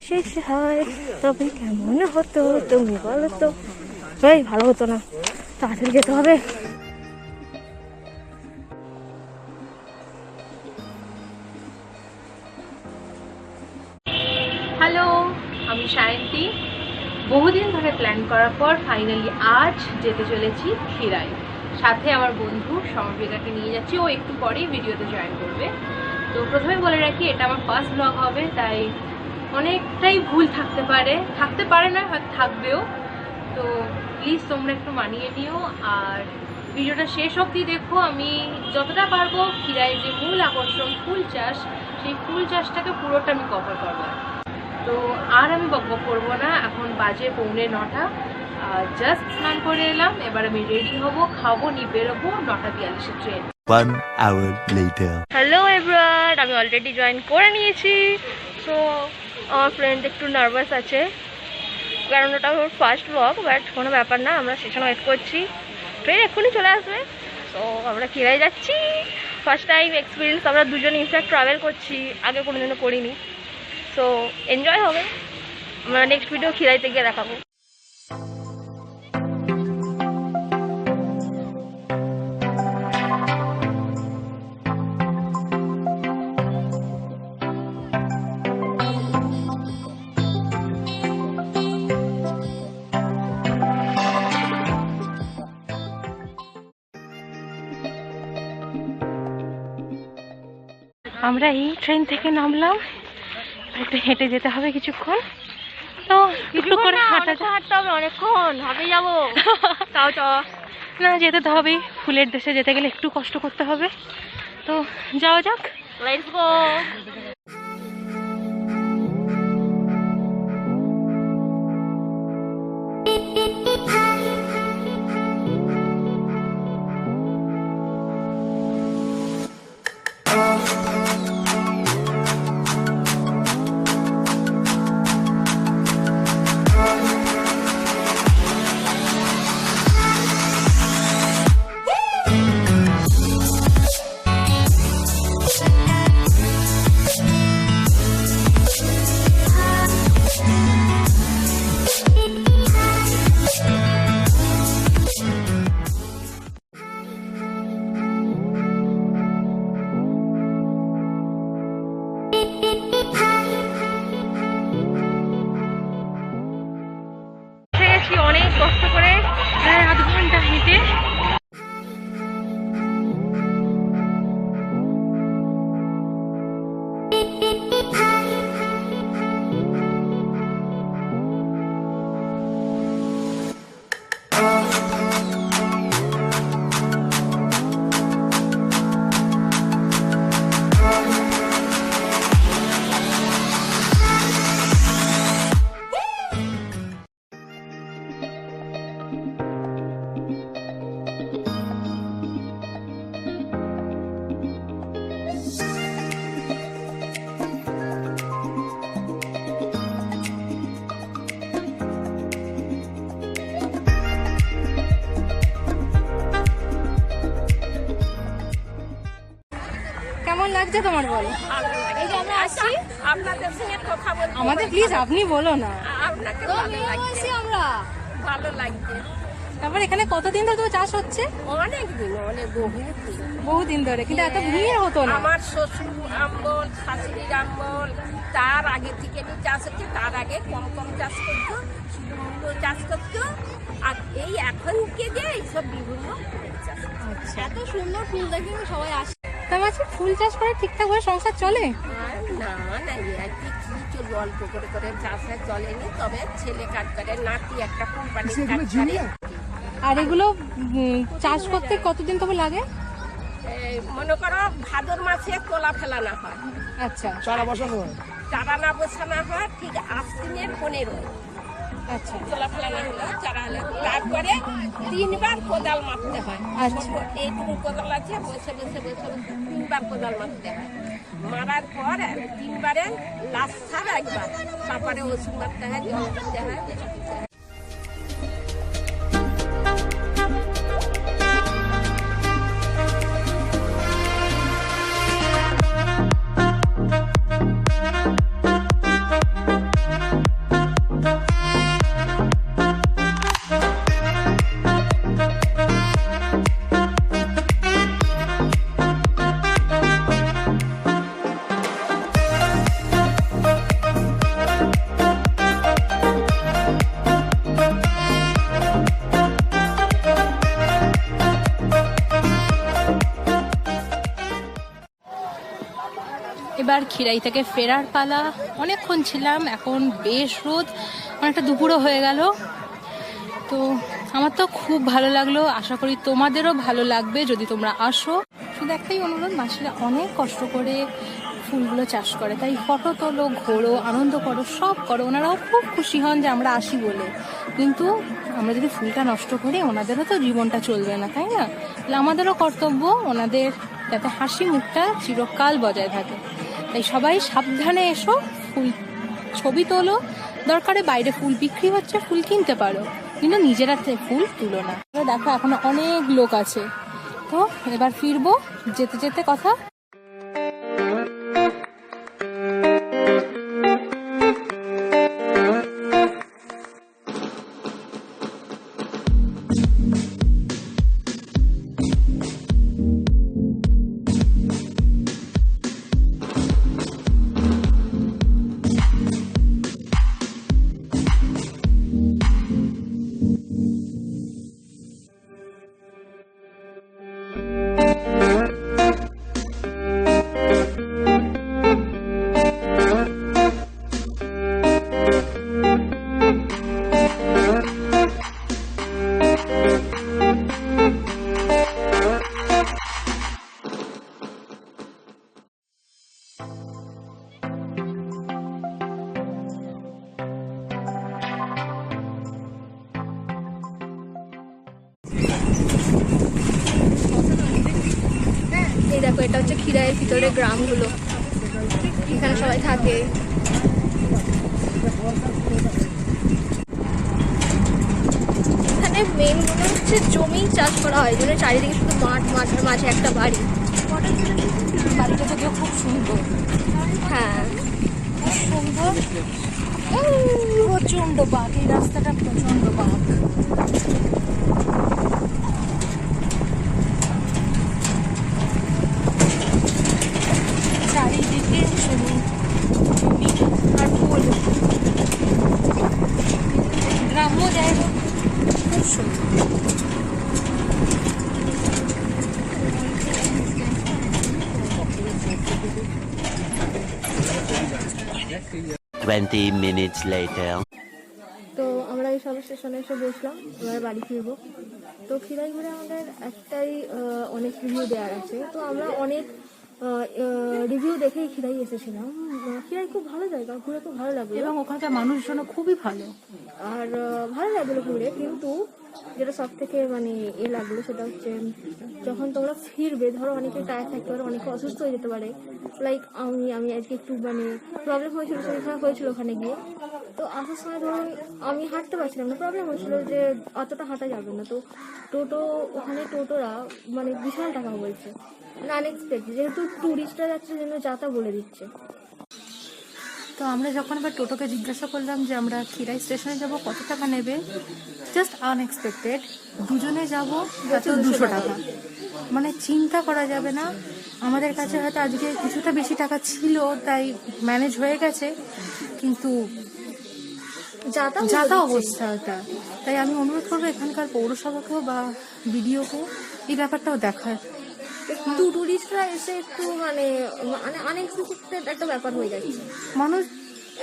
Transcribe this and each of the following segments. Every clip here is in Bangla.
শেষ হয় তবে কেমন হতো তুমি বলো তো। ভাই ভালো হতো না, তাড়াতাড়ি যেতে হবে। হ্যালো, আমি সায়ন্তী। বহুদিন ধরে প্ল্যান করার পর ফাইনালি আজ যেতে চলেছি খিরাই। সাথে আমার বন্ধু সমর্পিতাকে নিয়ে যাচ্ছি, ও একটু পরেই ভিডিওতে জয়েন করবে। তো প্রথমে বলে রাখি, এটা আমার ফার্স্ট ব্লগ হবে, তাই অনেকটাই ভুল থাকতে পারে না, হয়তো থাকবেও। তো প্লিজ তোমরা একটু মানিয়ে নিও, আর ভিডিওটা শেষ অবধি দেখো। আমি যতটা পারবো খিরাইয়ের যে মূল আকর্ষণ ফুল চাষ, সেই ফুল চাষটাকে পুরোটা আমি কভার করবো। তো আর আমি বকবক করবো না, এখন বাজে 8:45। জাস্ট স্নান করে এলাম, এবার আমি রেডি হব, খাবো, নিয়ে বেরোবো 9:42 train. 1 hour later. Hello everyone, আমি অলরেডি জয়েন করে নিয়েছি। সো আমার ফ্রেন্ড একটু নার্ভাস আছে, কারণ ওটা ওর ফার্স্ট ব্লগ, বাট কোনো ব্যাপার না, আমরা স্টেশনে ওয়েট করছি, ট্রেন এক্ষুনি চলে আসবে। তো আমরা খিরাই যাচ্ছি, ফার্স্ট টাইম এক্সপিরিয়েন্স, আমরা দুজন ইনফ্যাক্ট ট্রাভেল করছি, আগে কোনোদিনও করিনি। সো এনজয় হবে, আমরা নেক্সট ভিডিও খিরাইতে গিয়ে দেখাবো। আমরা এই ট্রেন থেকে নামলাম, একটু হেঁটে যেতে হবে কিছুক্ষণ। তো একটু করে হাঁটতে হবে, অনেকক্ষণ হাঁটে যাবো। তাও না, যেতে তো হবেই, ফুলের দেশে যেতে গেলে একটু কষ্ট করতে হবে। তো যাওয়া যাক, লেটস গো। অনেক কষ্ট করে প্রায় আধ ঘন্টা হেঁটে। কেমন লাগছে তোমার, বলো? এই যে আমরা আসছি আপনাদের সঙ্গে কথা বলতে, আমাদের প্লিজ আপনি বলো না। আপনাকে ভালো লাগছে, আমরা ভালো লাগছে। তারপর এখানে কতদিন ধরে তোমার চাষ হচ্ছে? অনেক দিন, অনেক বহুদিন ধরে, কিন্তু এত ভিড় হতো না। আমার শ্বশুর আমল, শাশুড়ির আমল, তার আগে থেকে চাষ হচ্ছে, তার আগে কম কম চাষ করতো, শুধু চাষ করতো। আর এই এখনকে যে এইসব বিভিন্ন এত সুন্দর ফুল দেখে সবাই আসে। তার মাঝে ফুল চাষ করে ঠিকঠাক ভাবে সংসার চলে না? না, কি চলবে, অল্প করে করে চাষে চলেনি, তবে ছেলে কাজ করে, নাতি একটা কোম্পানি কাজ করে। আর এগুলো চাষ করতে কতদিন তবে লাগে? মনে করো ভাদর মাসে তোলা ফেলানো হয়। আচ্ছা, চারা বসানো হয়, চারা না বসানো হয় ঠিক আশ্বিনের 15। আচ্ছা, তোলা ফেলানো হলো, চারা হলে তারপরে 3 বার কোদাল মারতে হয়। আচ্ছা, এইটুকু কোদাল আছে, বসে বসে বসে 3 বার কোদাল মারতে হয়। মারার পর 3 বারে লাস্ট সার একবার, তারপরে ওষুধ মারতে হয়, জল দিতে হয়। এবার খিরাই থেকে ফেরার পালা। অনেকক্ষণ ছিলাম, এখন বেশ রোদ, অনেকটা দুপুরও হয়ে গেল। তো আমার তো খুব ভালো লাগলো, আশা করি তোমাদেরও ভালো লাগবে যদি তোমরা আসো। শুধু একটাই অনুরোধ, মাসিরা অনেক কষ্ট করে ফুলগুলো চাষ করে, তাই ফটো তোলো, ঘোরো, আনন্দ করো, সব করো। ওনারাও খুব খুশি হন যে আমরা আসি বলে। কিন্তু আমরা যদি ফুলটা নষ্ট করি, ওনাদেরও তো জীবনটা চলবে না, তাই না? তাহলে আমাদেরও কর্তব্য ওনাদের যাতে হাসি মুখটা চিরকাল বজায় থাকে। তাই সবাই সাবধানে এসো, ফুল ছবি তোলো, দরকারে বাইরে ফুল বিক্রি হচ্ছে, ফুল কিনতে পারো, কিন্তু নিজেরা ফুল তুলো না। দেখো এখনো অনেক লোক আছে। তো এবার ফিরবো, যেতে যেতে কথা। এই দেখো, এটা হচ্ছে খিরাইয়ের ভিতরে গ্রামগুলো, এখানে সবাই থাকে। এখানে মেন মনে হচ্ছে জমি চাষ করা হয়, জন্য চারিদিকে শুধু মাঠ, মাঠের মাঝে একটা বাড়ি। বাড়িটা তো খুব সুন্দর। হ্যাঁ, সুন্দর। প্রচন্ড বাঘ, এই রাস্তাটা প্রচন্ড বাঘ। চারিদিকে শুধু আর ফুল, গ্রাম্য জায়গা, খুব সুন্দর। 20 minutes later. তো আমরা এই সব স্টেশনে এসে বসলাম, এবার বাড়ি ফিরবো। তো খিরাই ঘুরে আমাদের একটাই অনেক রিভিউ দেওয়ার আছে। তো আমরা অনেক রিভিউ দেখেই খিরাই এসেছিলাম। খিরাই খুব ভালো জায়গা, ঘুরে খুব ভালো লাগলো, এবং ওখানকার মানুষজন খুবই ভালো। আর ভালো লাগলো ঘুরে। কিন্তু যেটা সব থেকে মানে লাগলো সেটা হচ্ছে যখন তোমরা ফিরবে, ধরো অনেকে টায়ার থাকতে পারে, অনেকে অসুস্থ হয়ে যেতে পারে। লাইক আমি আজকে একটু মানে প্রবলেম হয়েছিল, শরীর খারাপ হয়েছিল ওখানে গিয়ে। তো আসার সময় ধরুন আমি হাঁটতে পারছিলাম না, প্রবলেম হয়েছিল যে অতটা হাঁটা যাবে না। তো টোটো, ওখানে টোটোরা মানে বিশাল টাকা বলছে, মানে আনএক্সপেক্টেড, যেহেতু টুরিস্টরা যাচ্ছে জন্য যাতা বলে দিচ্ছে। তো আমরা যখন আবার টোটোকে জিজ্ঞাসা করলাম যে আমরা খিরাই স্টেশনে যাব, কত টাকা নেবে, জাস্ট আনএক্সপেক্টেড, দুজনে যাব তাতে 200 টাকা। মানে চিন্তা করা যাবে না। আমাদের কাছে হয়তো আজকে কিছুটা বেশি টাকা ছিল, তাই ম্যানেজ হয়ে গেছে, কিন্তু যাতা অবস্থাটা। তাই আমি অনুরোধ করবো এখানকার পৌরসভাকেও বা বিডিওকে এই ব্যাপারটাও দেখার। একটু টুরিস্টরা এসে একটু মানে আনএক্সপেক্টেড একটা ব্যাপার হয়ে যাচ্ছে। মানুষ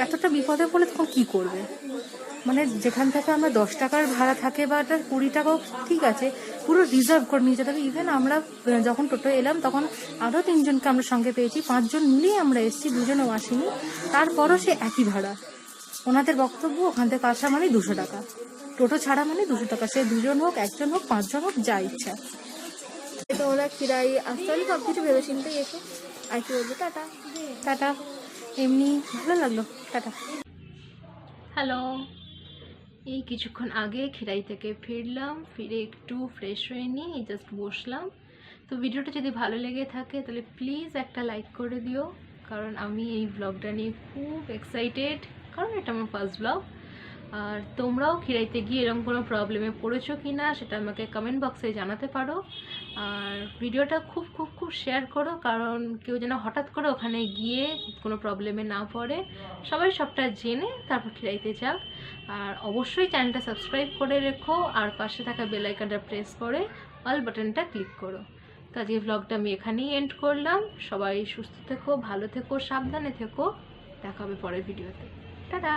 এতটা বিপদে পড়লে তখন কি করবে? মানে যেখান থেকে আমরা 10 টাকার ভাড়া থাকে বা 20 টাকাও ঠিক আছে, পুরো রিজার্ভ করে নিয়ে যেতে হবে। ইভেন আমরা যখন টোটো এলাম তখন আরও 3 জনকে আমরা সঙ্গে পেয়েছি, 5 জন মিলিয়ে আমরা এসেছি, 2 জনও আসেনি, তারপরও সে একই ভাড়া। ওনাদের বক্তব্য ওখান থেকে আসা মানে 200 টাকা, টোটো ছাড়া মানে 200 টাকা, সে 2 জন হোক, 1 জন হোক, 5 জন হোক, যা ইচ্ছা। তো ওরা খিরাই আসতে হলে সব কিছু ভেবে চিন্তে এসো। আর কি বলবো, টাটা। টাটা। এমনি ভালো লাগলো, টাটা। হ্যালো, এই কিছুক্ষণ আগে খিরাই থেকে ফিরলাম, ফিরে একটু ফ্রেশ হয়ে নিয়ে জাস্ট বসলাম। তো ভিডিওটা যদি ভালো লেগে থাকে তাহলে প্লিজ একটা লাইক করে দিও, কারণ আমি এই ব্লগটা নিয়ে খুব এক্সাইটেড, কারণ এটা আমার ফার্স্ট ব্লগ। আর তোমরাও খিরাইতে গিয়ে এরকম কোনো প্রবলেমে পড়েছো কি না সেটা আমাকে কমেন্ট বক্সে জানাতে পারো। আর ভিডিওটা খুব খুব খুব শেয়ার করো, কারণ কেউ যেন হঠাৎ করে ওখানে গিয়ে কোনো প্রবলেমে না পড়ে, সবাই সবটা জেনে তারপর খিরাইতে যাক। আর অবশ্যই চ্যানেলটা সাবস্ক্রাইব করে রেখো, আর পাশে থাকা বেল আইকনটা প্রেস করে অল বাটনটা ক্লিক করো। তো আজকে ব্লগটা আমি এখানেই এন্ড করলাম। সবাই সুস্থ থেকো, ভালো থেকো, সাবধানে থেকো। দেখা হবে পরের ভিডিওতে। টাটা।